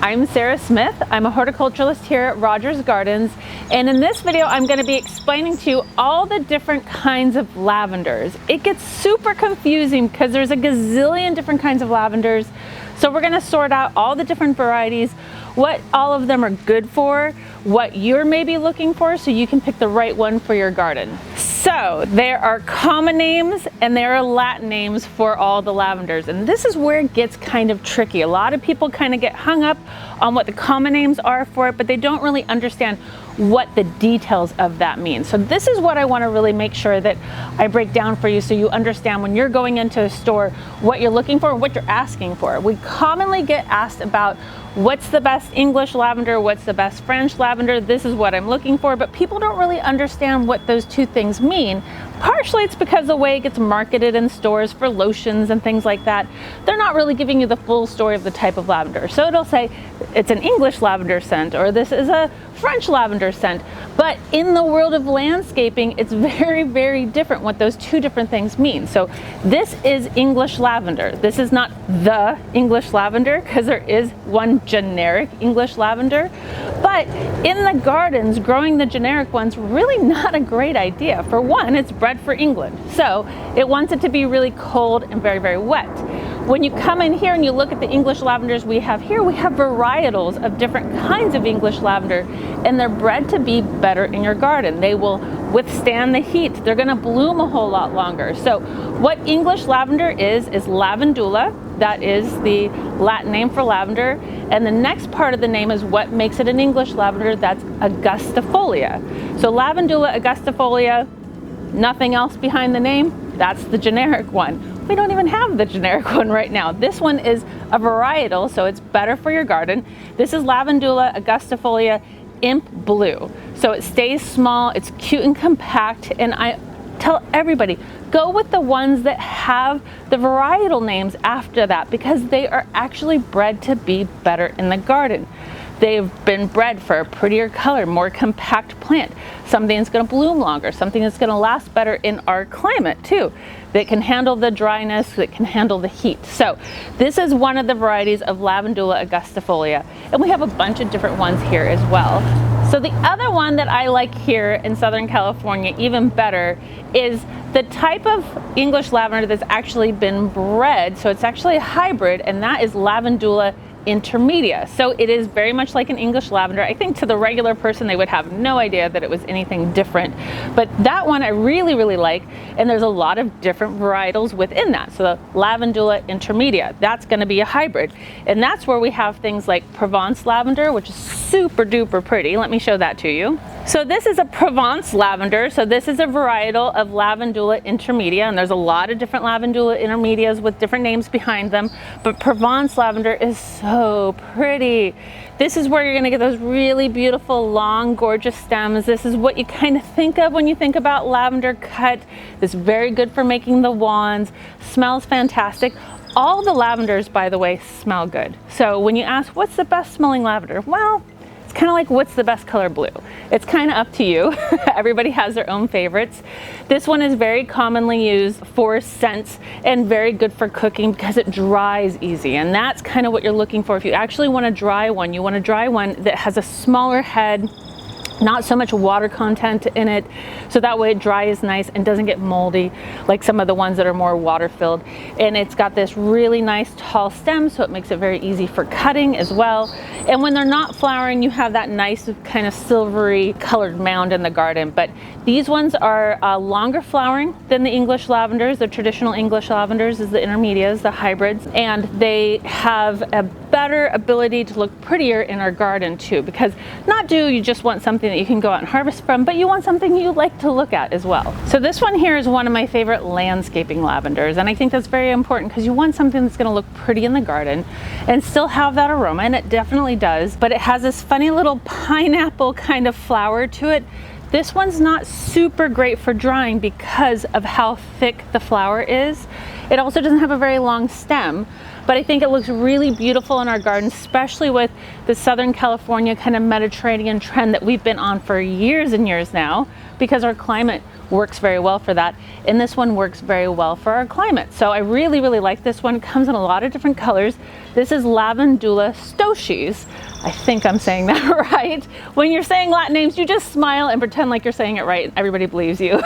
I'm Sarah Smith. I'm a horticulturalist here at Rogers Gardens, and in this video I'm going to be explaining to you all the different kinds of lavenders. It gets super confusing because there's a gazillion different kinds of lavenders, so we're going to sort out all the different varieties, what all of them are good for, what you're maybe looking for so you can pick the right one for your garden. So there are common names and there are Latin names for all the lavenders, and this is where it gets kind of tricky. A lot of people kind of get hung up on what the common names are for it, but they don't really understand what the details of that mean. So this is what I want to really make sure that I break down for you so you understand when you're going into a store what you're looking for and what you're asking for. We commonly get asked about what's the best English lavender, what's the best French lavender, this is what I'm looking for, but people don't really understand what those two things mean. Partially it's because the way it gets marketed in stores for lotions and things like that, they're not really giving you the full story of the type of lavender. So it'll say it's an English lavender scent or this is a French lavender scent, but in the world of landscaping it's very, very different what those two different things mean. So this is English lavender. This is not the English lavender because there is one generic English lavender, but in the gardens growing the generic one's really not a great idea. For one, it's bred for England, so it wants it to be really cold and very, very wet. When you come in here and you look at the English lavenders we have here, we have varietals of different kinds of English lavender, and they're bred to be better in your garden. They will withstand the heat. They're going to bloom a whole lot longer. So what English lavender is lavandula. That is the Latin name for lavender. And the next part of the name is what makes it an English lavender. That's augustifolia. So lavandula augustifolia, nothing else behind the name. That's the generic one. We don't even have the generic one right now. This one is a varietal, so it's better for your garden. This is lavandula augustifolia imp blue. So it stays small, it's cute and compact, and I tell everybody, go with the ones that have the varietal names after that because they are actually bred to be better in the garden. They've been bred for a prettier color, more compact plant, something that's going to bloom longer, something that's going to last better in our climate too, that can handle the dryness, that can handle the heat. So this is one of the varieties of lavandula augustifolia, and we have a bunch of different ones here as well. So the other one that I like here in Southern California even better is the type of English lavender that's actually been bred. So it's actually a hybrid, and that is lavandula intermedia. So it is very much like an English lavender. I think to the regular person they would have no idea that it was anything different, but that one I really, really like, and there's a lot of different varietals within that. So the lavandula intermedia, that's going to be a hybrid, and that's where we have things like Provence lavender, which is super duper pretty. Let me show that to you. So this is a Provence lavender. So this is a varietal of lavandula intermedia, and there's a lot of different lavandula intermedias with different names behind them, but Provence lavender is so pretty. This is where you're going to get those really beautiful, long, gorgeous stems. This is what you kind of think of when you think about lavender cut. It's very good for making the wands. Smells fantastic. All the lavenders, by the way, smell good. So when you ask what's the best smelling lavender, well, it's kind of like what's the best color blue. It's kind of up to you. Everybody has their own favorites. This one is very commonly used for scents and very good for cooking because it dries easy, and that's kind of what you're looking for. If you actually want a dry one, you want a dry one that has a smaller head, not so much water content in it, so that way it dries nice and doesn't get moldy like some of the ones that are more water filled. And it's got this really nice tall stem, so it makes it very easy for cutting as well. And when they're not flowering, you have that nice kind of silvery colored mound in the garden. But these ones are longer flowering than the English lavenders. The traditional English lavenders is the intermedias, the hybrids, and they have a better ability to look prettier in our garden too, because not do you just want something that you can go out and harvest from, but you want something you like to look at as well. So this one here is one of my favorite landscaping lavenders, and I think that's very important because you want something that's going to look pretty in the garden and still have that aroma, and it definitely does, but it has this funny little pineapple kind of flower to it. This one's not super great for drying because of how thick the flower is. It also doesn't have a very long stem, but I think it looks really beautiful in our garden, especially with the Southern California kind of Mediterranean trend that we've been on for years and years now, because our climate works very well for that, and this one works very well for our climate. So I really like this one. It comes in a lot of different colors. This is Lavandula stoiches. I think I'm saying that right. When you're saying Latin names, you just smile and pretend like you're saying it right. Everybody believes you.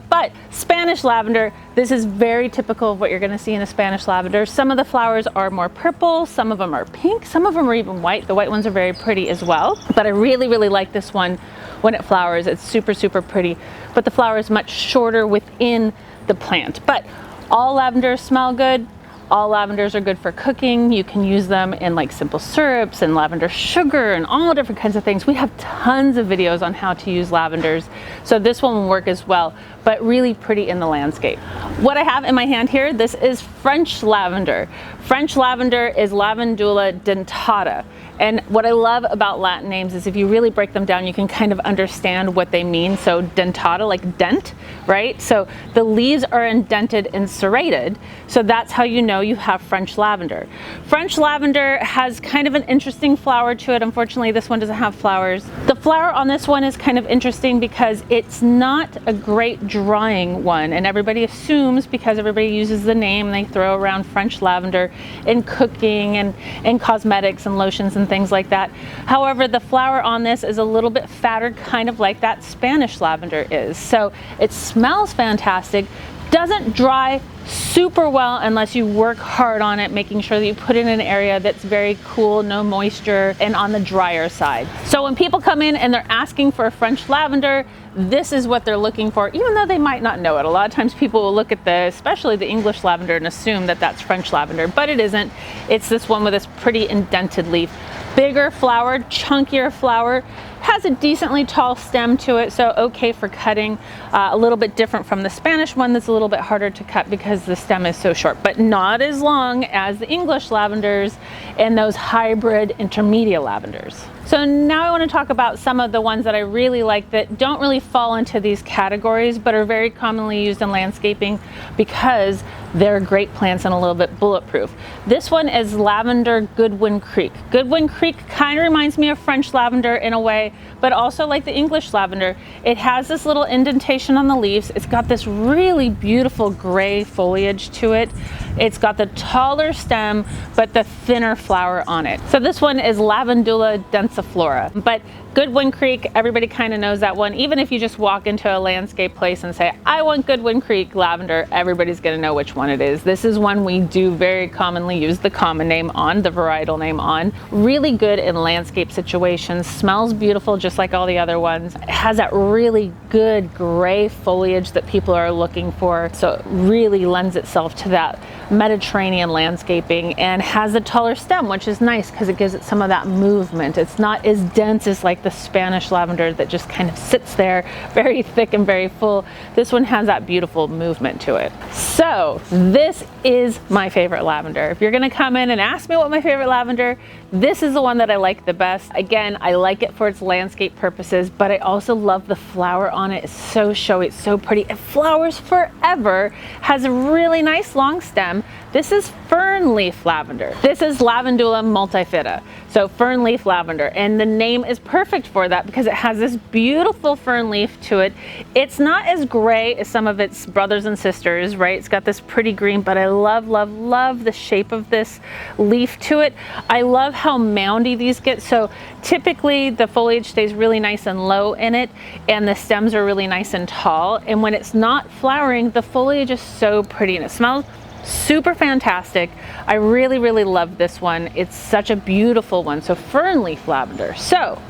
But Spanish lavender, this is very typical of what you're gonna see in a Spanish lavender. Some of the flowers are more purple, some of them are pink, some of them are even white. The white ones are very pretty as well. But I really like this one when it flowers. It's super pretty, but the flower is much shorter within the plant. But all lavenders smell good. All lavenders are good for cooking. You can use them in like simple syrups and lavender sugar and all different kinds of things. We have tons of videos on how to use lavenders, so this one will work as well, but really pretty in the landscape. What I have in my hand here, this is French lavender. French lavender is Lavandula dentata. And what I love about Latin names is if you really break them down, you can kind of understand what they mean. So dentata, like dent, right? So the leaves are indented and serrated. So that's how you know you have French lavender. French lavender has kind of an interesting flower to it. Unfortunately, this one doesn't have flowers. The flower on this one is kind of interesting because it's not a great drying one. And everybody assumes, because everybody uses the name, they throw around French lavender in cooking and cosmetics and lotions and things like that. However, the flower on this is a little bit fatter, kind of like that Spanish lavender is. So it smells fantastic, doesn't dry super well unless you work hard on it, making sure that you put it in an area that's very cool, no moisture, and on the drier side. So when people come in and they're asking for a French lavender, this is what they're looking for, even though they might not know it. A lot of times people will look at especially the English lavender, and assume that that's French lavender, but it isn't. It's this one with this pretty indented leaf. Bigger flower, chunkier flower, has a decently tall stem to it, so okay for cutting. A little bit different from the Spanish one that's a little bit harder to cut because the stem is so short, but not as long as the English lavenders and those hybrid intermediate lavenders. So now I want to talk about some of the ones that I really like that don't really fall into these categories, but are very commonly used in landscaping because they're great plants and a little bit bulletproof. This one is Lavender Goodwin Creek. Goodwin Creek kind of reminds me of French lavender in a way, but also like the English lavender. It has this little indentation on the leaves. It's got this really beautiful gray foliage to it. It's got the taller stem, but the thinner flower on it. So this one is Lavandula densiflora. But Goodwin Creek, everybody kind of knows that one. Even if you just walk into a landscape place and say, I want Goodwin Creek lavender, everybody's gonna know which one it is. This is one we do very commonly use the common name on, the varietal name on. Really good in landscape situations, smells beautiful just like all the other ones. It has that really good gray foliage that people are looking for, so it really lends itself to that Mediterranean landscaping, and has a taller stem, which is nice because it gives it some of that movement. It's not as dense as like the Spanish lavender that just kind of sits there very thick and very full. This one has that beautiful movement to it. So this is my favorite lavender. If you're gonna come in and ask me what my favorite lavender, this is the one that I like the best. Again, I like it for its landscape purposes, but I also love the flower on it. It's so showy, it's so pretty. It flowers forever, has a really nice long stem. This is Fern Leaf lavender. This is Lavandula multifida. So Fern Leaf lavender, and the name is perfect for that because it has this beautiful fern leaf to it. It's not as gray as some of its brothers and sisters, right? It's got this pretty green, but I love the shape of this leaf to it. I love how moundy these get. So typically the foliage stays really nice and low in it, and the stems are really nice and tall. And when it's not flowering, the foliage is so pretty and it smells super fantastic. I really love this one. It's such a beautiful one. So Fern Leaf lavender. So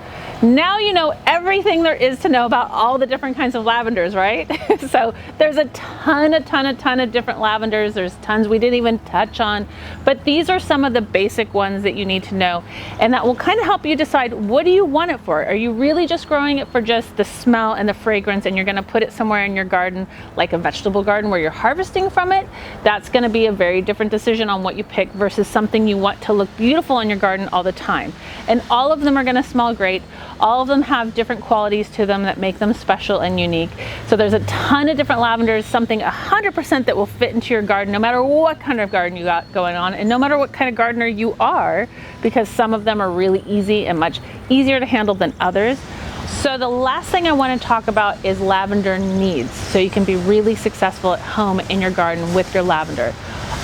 now you know everything there is to know about all the different kinds of lavenders, right? So there's a ton of different lavenders. There's tons we didn't even touch on, but these are some of the basic ones that you need to know, and that will kind of help you decide, what do you want it for? Are you really just growing it for just the smell and the fragrance, and you're going to put it somewhere in your garden like a vegetable garden where you're harvesting from it? That's going to be a very different decision on what you pick versus something you want to look beautiful in your garden all the time. And all of them are going to smell great. All of them have different qualities to them that make them special and unique. So there's a ton of different lavenders, something 100% that will fit into your garden, no matter what kind of garden you got going on, and no matter what kind of gardener you are, because some of them are really easy and much easier to handle than others. So the last thing I want to talk about is lavender needs, so you can be really successful at home in your garden with your lavender.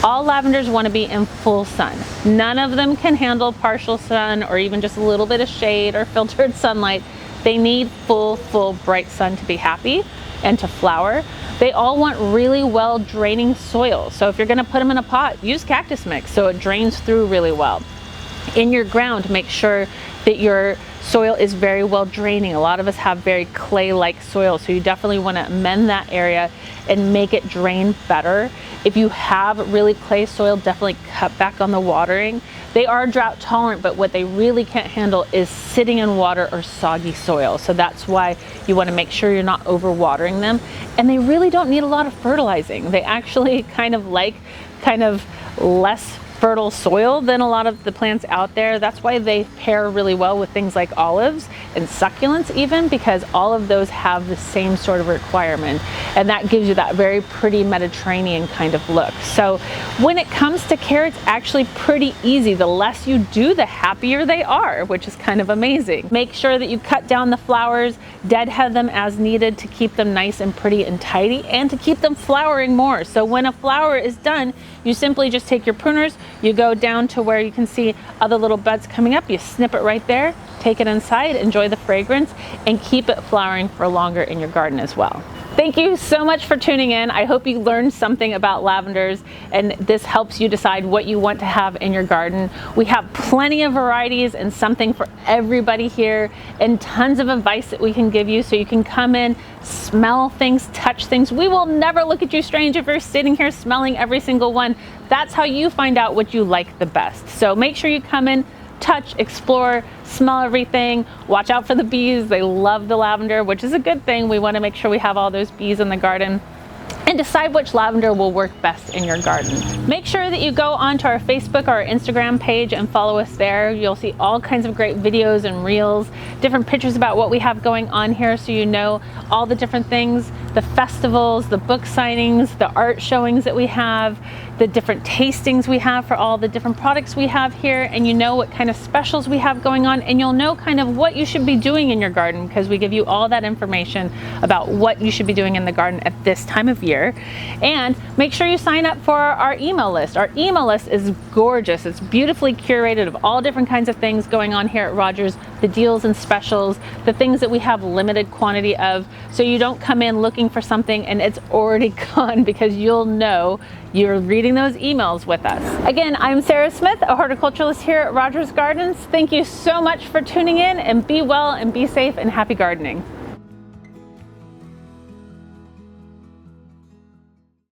All lavenders want to be in full sun. None of them can handle partial sun or even just a little bit of shade or filtered sunlight. They need full bright sun to be happy and to flower. They all want really well draining soil. So if you're going to put them in a pot, use cactus mix so it drains through really well. In your ground, make sure that your soil is very well draining. A lot of us have very clay-like soil, so you definitely want to amend that area and make it drain better. If you have really clay soil, definitely cut back on the watering. They are drought tolerant, but what they really can't handle is sitting in water or soggy soil. So that's why you want to make sure you're not overwatering them. And they really don't need a lot of fertilizing. They actually kind of less fertile soil than a lot of the plants out there. That's why they pair really well with things like olives and succulents even, because all of those have the same sort of requirement, and that gives you that very pretty Mediterranean kind of look. So when it comes to care, it's actually pretty easy. The less you do, the happier they are, which is kind of amazing. Make sure that you cut down the flowers, deadhead them as needed to keep them nice and pretty and tidy, and to keep them flowering more. So when a flower is done, you simply just take your pruners, you go down to where you can see other little buds coming up, you snip it right there, take it inside, enjoy the fragrance, and keep it flowering for longer in your garden as well. Thank you so much for tuning in. I hope you learned something about lavenders and this helps you decide what you want to have in your garden. We have plenty of varieties and something for everybody here, and tons of advice that we can give you so you can come in, smell things, touch things. We will never look at you strange if you're sitting here smelling every single one. That's how you find out what you like the best. So make sure you come in, touch, explore, smell everything. Watch out for the bees. They love the lavender, which is a good thing. We want to make sure we have all those bees in the garden. And decide which lavender will work best in your garden. Make sure that you go onto our Facebook or our Instagram page and follow us there. You'll see all kinds of great videos and reels, different pictures about what we have going on here, so you know all the different things, the festivals, the book signings, the art showings that we have, the different tastings we have for all the different products we have here, and you know what kind of specials we have going on, and you'll know kind of what you should be doing in your garden, because we give you all that information about what you should be doing in the garden at this time of year. And make sure you sign up for our email list. Our email list is gorgeous. It's beautifully curated of all different kinds of things going on here at Rogers, the deals and specials, the things that we have limited quantity of, so you don't come in looking for something and it's already gone, because you'll know you're reading those emails with us. Again, I'm Sarah Smith, a horticulturalist here at Rogers Gardens. Thank you so much for tuning in, and be well and be safe and happy gardening.